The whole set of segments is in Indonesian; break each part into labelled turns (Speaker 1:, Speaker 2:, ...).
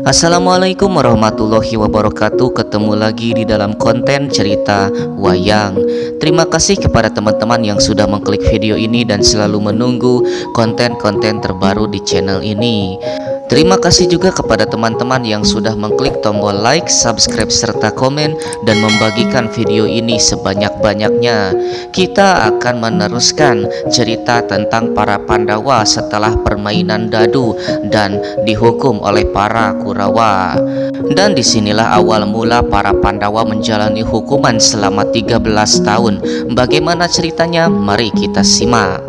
Speaker 1: Assalamualaikum warahmatullahi wabarakatuh. Ketemu lagi di dalam konten cerita wayang. Terima kasih kepada teman-teman yang sudah mengklik video ini dan selalu menunggu konten-konten terbaru di channel ini. Terima kasih juga kepada teman-teman yang sudah mengklik tombol like, subscribe, serta komen dan membagikan video ini sebanyak-banyaknya. Kita akan meneruskan cerita tentang para Pandawa setelah permainan dadu dan dihukum oleh para Kurawa. Dan disinilah awal mula para Pandawa menjalani hukuman selama 13 tahun. Bagaimana ceritanya? Mari kita simak.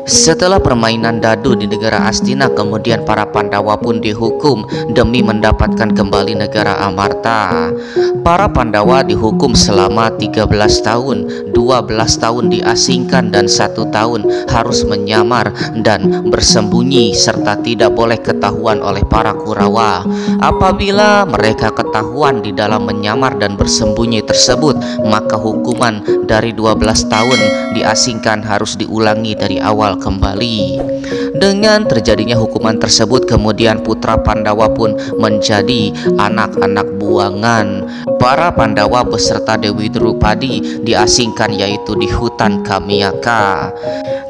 Speaker 1: Setelah permainan dadu di negara Astina, kemudian para Pandawa pun dihukum demi mendapatkan kembali negara Amarta. Para Pandawa dihukum selama 13 tahun, 12 tahun diasingkan dan 1 tahun harus menyamar dan bersembunyi serta tidak boleh ketahuan oleh para Kurawa. Apabila mereka ketahuan di dalam menyamar dan bersembunyi tersebut, maka hukuman dari 12 tahun diasingkan harus diulangi dari awal kembali. Dengan terjadinya hukuman tersebut, kemudian putra Pandawa pun menjadi anak-anak buangan. Para Pandawa beserta Dewi Drupadi diasingkan, yaitu di hutan Kamyaka.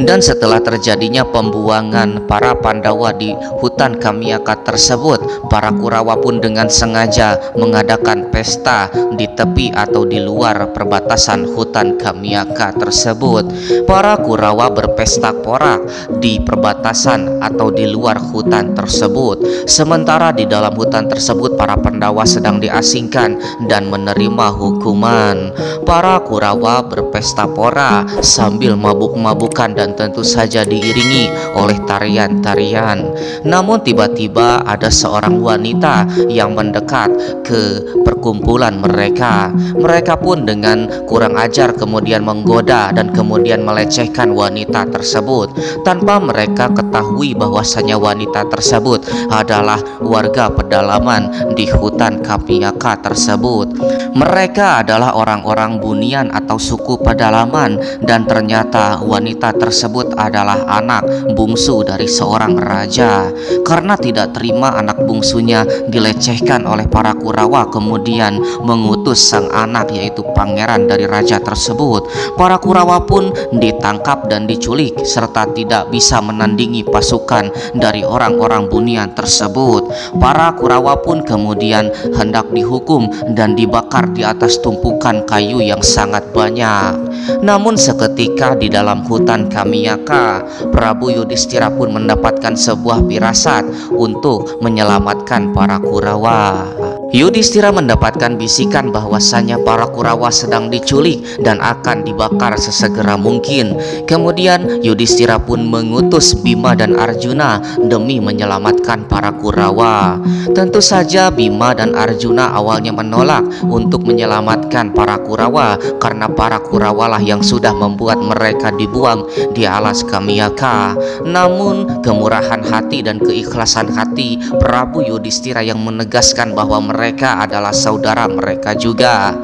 Speaker 1: Dan setelah terjadinya pembuangan para Pandawa di hutan Kamyaka tersebut, para Kurawa pun dengan sengaja mengadakan pesta di tepi atau di luar perbatasan hutan Kamyaka tersebut. Para Kurawa berpesta porak di perbatasan atau di luar hutan tersebut. Sementara di dalam hutan tersebut para Pandawa sedang diasingkan dan menerima hukuman. Para Kurawa berpesta pora sambil mabuk-mabukan dan tentu saja diiringi oleh tarian-tarian. Namun tiba-tiba ada seorang wanita yang mendekat ke perkumpulan mereka. Mereka pun dengan kurang ajar kemudian menggoda dan kemudian melecehkan wanita tersebut tanpa mereka ketahui bahwasanya wanita tersebut adalah warga pedalaman di hutan Kamyaka tersebut. Mereka adalah orang-orang Bunian atau suku pedalaman, dan ternyata wanita tersebut adalah anak bungsu dari seorang raja. Karena tidak terima anak bungsunya dilecehkan oleh para Kurawa, kemudian mengutus sang anak yaitu pangeran dari raja tersebut. Para Kurawa pun ditangkap dan diculik serta tidak bisa menandingi pasukan dari orang-orang Bunian tersebut. Para Kurawa pun kemudian hendak dihukum dan dibakar di atas tumpukan kayu yang sangat banyak. Namun seketika di dalam hutan Kamyaka, Prabu Yudhistira pun mendapatkan sebuah firasat untuk menyelamatkan para Kurawa. Yudhistira mendapatkan bisikan bahwasanya para Kurawa sedang diculik dan akan dibakar sesegera mungkin. Kemudian Yudhistira pun mengutus Bima dan Arjuna demi menyelamatkan para Kurawa. Tentu saja Bima dan Arjuna awalnya menolak untuk menyelamatkan para Kurawa karena para Kurawa lah yang sudah membuat mereka dibuang di alas Kamyaka. Namun kemurahan hati dan keikhlasan hati Prabu Yudhistira yang menegaskan bahwa mereka adalah saudara mereka juga.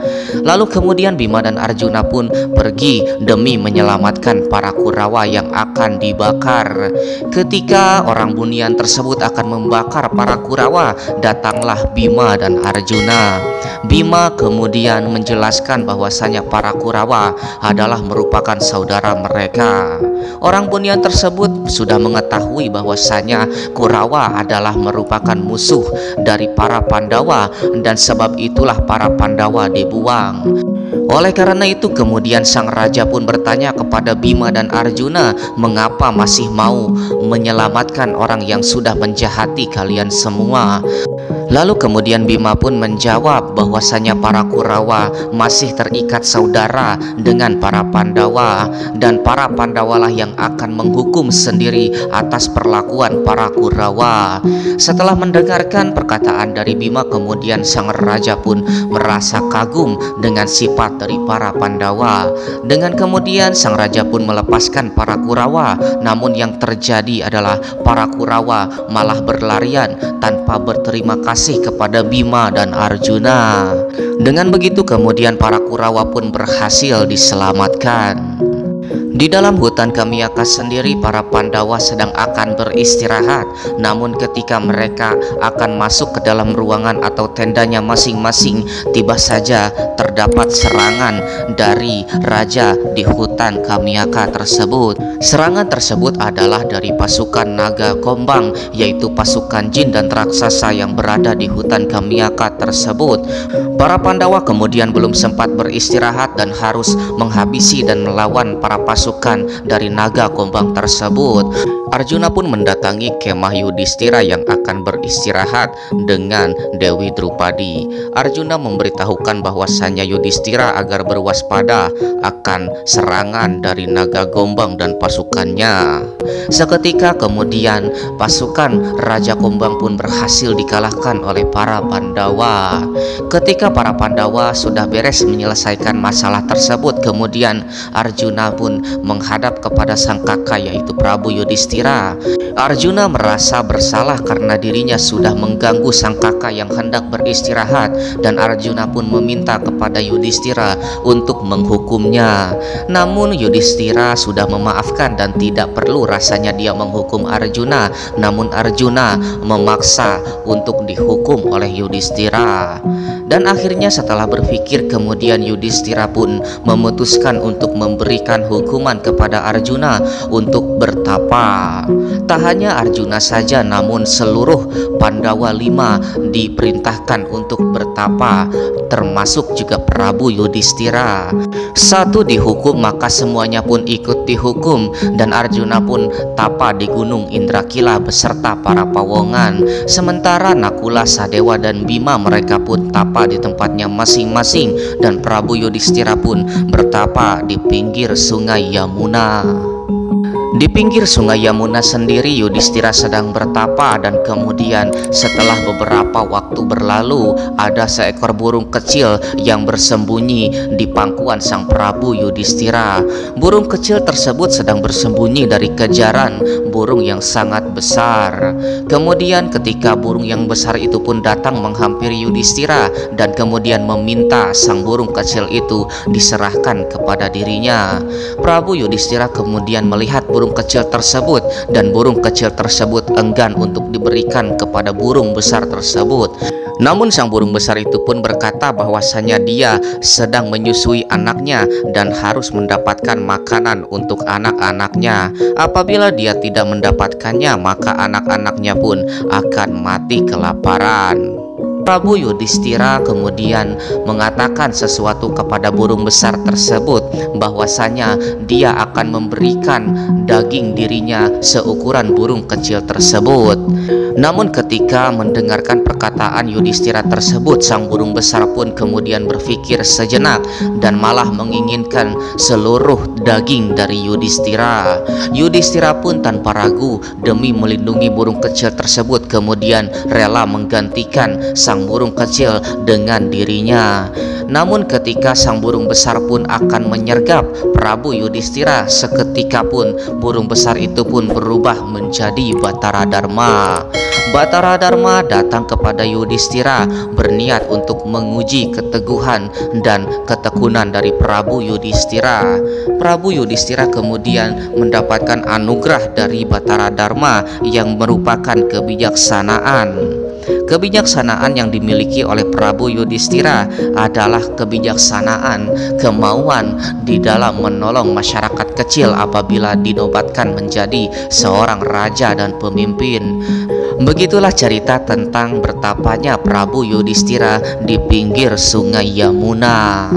Speaker 1: Lalu kemudian Bima dan Arjuna pun pergi demi menyelamatkan para Kurawa yang akan dibakar. Ketika orang Bunian tersebut akan membakar para Kurawa, datanglah Bima dan Arjuna. Bima kemudian menjelaskan bahwasanya para Kurawa adalah merupakan saudara mereka. Orang Bunian tersebut sudah mengetahui bahwasanya Kurawa adalah merupakan musuh dari para Pandawa, dan sebab itulah para Pandawa dibuang. Oleh karena itu kemudian sang raja pun bertanya kepada Bima dan Arjuna, mengapa masih mau menyelamatkan orang yang sudah menjahati kalian semua? Lalu kemudian Bima pun menjawab bahwasanya para Kurawa masih terikat saudara dengan para Pandawa, dan para Pandawa lah yang akan menghukum sendiri atas perlakuan para Kurawa. Setelah mendengarkan perkataan dari Bima, kemudian sang raja pun merasa kagum dengan sifat dari para Pandawa. Dengan kemudian sang raja pun melepaskan para Kurawa. Namun yang terjadi adalah para Kurawa malah berlarian tanpa berterima kasih kepada Bima dan Arjuna. Dengan begitu kemudian para Kurawa pun berhasil diselamatkan. Di dalam hutan Kamiyaka sendiri, para Pandawa sedang akan beristirahat. Namun ketika mereka akan masuk ke dalam ruangan atau tendanya masing-masing, tiba saja terdapat serangan dari raja di hutan Kamiyaka tersebut. Serangan tersebut adalah dari pasukan naga kombang, yaitu pasukan jin dan raksasa yang berada di hutan Kamiyaka tersebut. Para Pandawa kemudian belum sempat beristirahat dan harus menghabisi dan melawan para pasukan dari naga kombang tersebut. Arjuna pun mendatangi kemah Yudhistira yang akan beristirahat dengan Dewi Drupadi. Arjuna memberitahukan bahwasannya Yudhistira agar berwaspada akan serangan dari naga gombang dan pasukannya. Seketika kemudian pasukan Raja Kombang pun berhasil dikalahkan oleh para Pandawa. Ketika para Pandawa sudah beres menyelesaikan masalah tersebut, kemudian Arjuna pun menghadap kepada sang kakak, yaitu Prabu Yudhistira. Arjuna merasa bersalah karena dirinya sudah mengganggu sang kakak yang hendak beristirahat, dan Arjuna pun meminta kepada Yudhistira untuk menghukumnya. Namun Yudhistira sudah memaafkan dan tidak perlu rasanya dia menghukum Arjuna. Namun Arjuna memaksa untuk dihukum oleh Yudhistira. Dan akhirnya setelah berpikir, kemudian Yudhistira pun memutuskan untuk memberikan hukuman kepada Arjuna untuk bertapa. Tak hanya Arjuna saja, namun seluruh Pandawa 5 diperintahkan untuk bertapa, termasuk juga Prabu Yudhistira. Satu dihukum, maka semuanya pun ikut dihukum, dan Arjuna pun tapa di Gunung Indrakila beserta para pawongan. Sementara Nakula, Sadewa, dan Bima mereka pun tapa di tempatnya masing-masing, dan Prabu Yudhistira pun bertapa di pinggir Sungai Yamuna. Di pinggir Sungai Yamuna sendiri Yudhistira sedang bertapa, dan kemudian setelah beberapa waktu berlalu, ada seekor burung kecil yang bersembunyi di pangkuan sang Prabu Yudhistira. Burung kecil tersebut sedang bersembunyi dari kejaran burung yang sangat besar. Kemudian ketika burung yang besar itu pun datang menghampiri Yudhistira dan kemudian meminta sang burung kecil itu diserahkan kepada dirinya, Prabu Yudhistira kemudian melihat burung kecil tersebut, dan burung kecil tersebut enggan untuk diberikan kepada burung besar tersebut. Namun sang burung besar itu pun berkata bahwasanya dia sedang menyusui anaknya dan harus mendapatkan makanan untuk anak-anaknya. Apabila dia tidak mendapatkannya, maka anak-anaknya pun akan mati kelaparan. Prabu Yudhistira kemudian mengatakan sesuatu kepada burung besar tersebut, bahwasanya dia akan memberikan daging dirinya seukuran burung kecil tersebut. Namun ketika mendengarkan perkataan Yudhistira tersebut, sang burung besar pun kemudian berpikir sejenak dan malah menginginkan seluruh daging dari Yudhistira. Yudhistira pun tanpa ragu demi melindungi burung kecil tersebut kemudian rela menggantikan sang burung kecil dengan dirinya. Namun ketika sang burung besar pun akan menyergap Prabu Yudhistira, seketika pun burung besar itu pun berubah menjadi Batara Dharma. Batara Dharma datang kepada Yudhistira berniat untuk menguji keteguhan dan ketekunan dari Prabu Yudhistira. Prabu Yudhistira kemudian mendapatkan anugerah dari Batara Dharma yang merupakan kebijaksanaan. Kebijaksanaan yang dimiliki oleh Prabu Yudhistira adalah kebijaksanaan, kemauan di dalam menolong masyarakat kecil apabila dinobatkan menjadi seorang raja dan pemimpin. Begitulah cerita tentang bertapanya Prabu Yudhistira di pinggir Sungai Yamuna.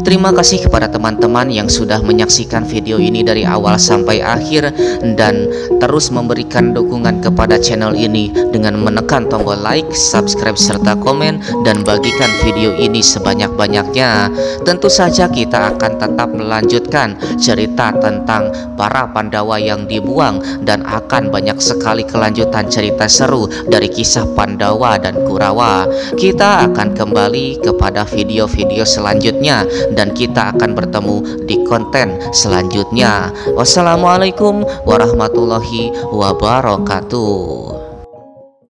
Speaker 1: Terima kasih kepada teman-teman yang sudah menyaksikan video ini dari awal sampai akhir, dan terus memberikan dukungan kepada channel ini dengan menekan tombol like, subscribe, serta komen, dan bagikan video ini sebanyak-banyaknya. Tentu saja kita akan tetap melanjutkan cerita tentang para Pandawa yang dibuang, dan akan banyak sekali kelanjutan cerita seru dari kisah Pandawa dan Kurawa. Kita akan kembali kepada video-video selanjutnya, dan kita akan bertemu di konten selanjutnya. Wassalamualaikum warahmatullahi wabarakatuh.